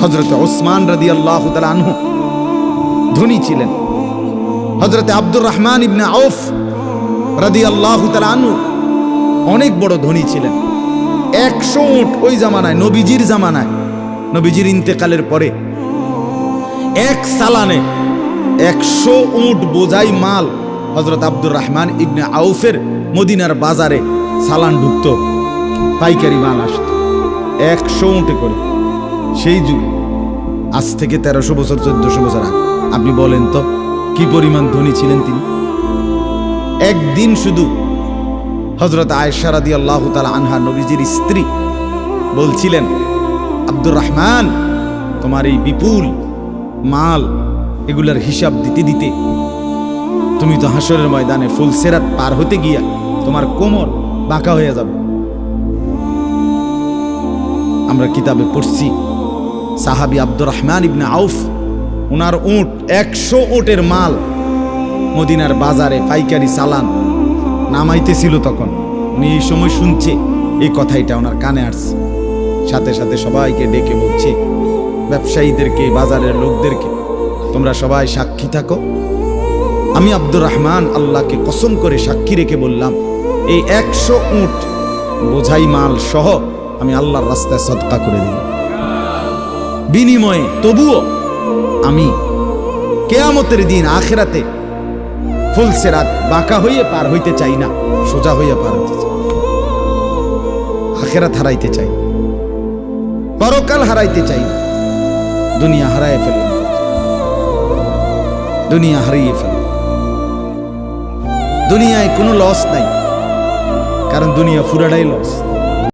হযরত ওসমান রাদিয়াল্লাহু তাআলা আনহু ধনী ছিলেন। হযরত আব্দুর রহমান ইবনে আউফ রাদিয়াল্লাহু তাআলা আনহু অনেক বড় ধনী ছিলেন। 100 উট ওই জামানায়, নবীজির জামানায়, নবীজির ইন্তেকালের পরে এক সালানে 100 উট বোঝাই মাল হযরত আব্দুর রহমান ইবনে আউফের মদিনার বাজারে সালান ঢুকতো, পাইকারি মাল আসতো 100 উটে করে। সেই যুগ, আজ থেকে 1300 বছর 1400 বছর আগে। আপনি বলেন তো কি পরিমাণ ধনী ছিলেন তিনি। একদিন শুধু হযরত আয়েশা রাদিয়াল্লাহু তাআলা আনহা, নবীজির স্ত্রী, বলছিলেন, আব্দুর রহমান, তোমার এই বিপুল মাল এগুলার হিসাব দিতে দিতে তুমি তো হাসরের ময়দানে ফুলসিরাত পার হতে গিয়া তোমার কোমর বাঁকা হয়ে যাবে। আমরা কিতাবে পড়ছি সাহাবী আব্দুর রহমান ইবনে আউফ, ওনার উট 100 উটের মাল মদিনার বাজারে পাইকারি চালান নামাইতেছিল। তখন উনি এই সময় শুনছে এই কথাইটা, ওনার কানে আসছে। সাথে সাথে সবাইকে ডেকে বলছে, ব্যবসায়ীদেরকে, বাজারের লোকদেরকে, তোমরা সবাই সাক্ষী থাকো। আমি আব্দুর রহমান আল্লাহকে কসম করে সাক্ষী রেখে বললাম, এই 100 উট বোঝাই মাল সহ আমি আল্লাহর রাস্তায় সদকা করে দিলাম। বিনিময়ে তবুও আমি কিয়ামতের দিন আখিরাতে ফুলসিরাত বাঁকা হইয়ে পার হইতে চাই না, সোজা হইয়া পার হইতে চাই। আখিরাত হারাইতে চাই, পরকাল হারাইতে চাই না। দুনিয়া হারাইয়ে ফেললাম, দুনিয়া হারিয়ে ফেললাম। দুনিয়ায় কোনো লস নাই, কারণ দুনিয়া পুরাটাই লস।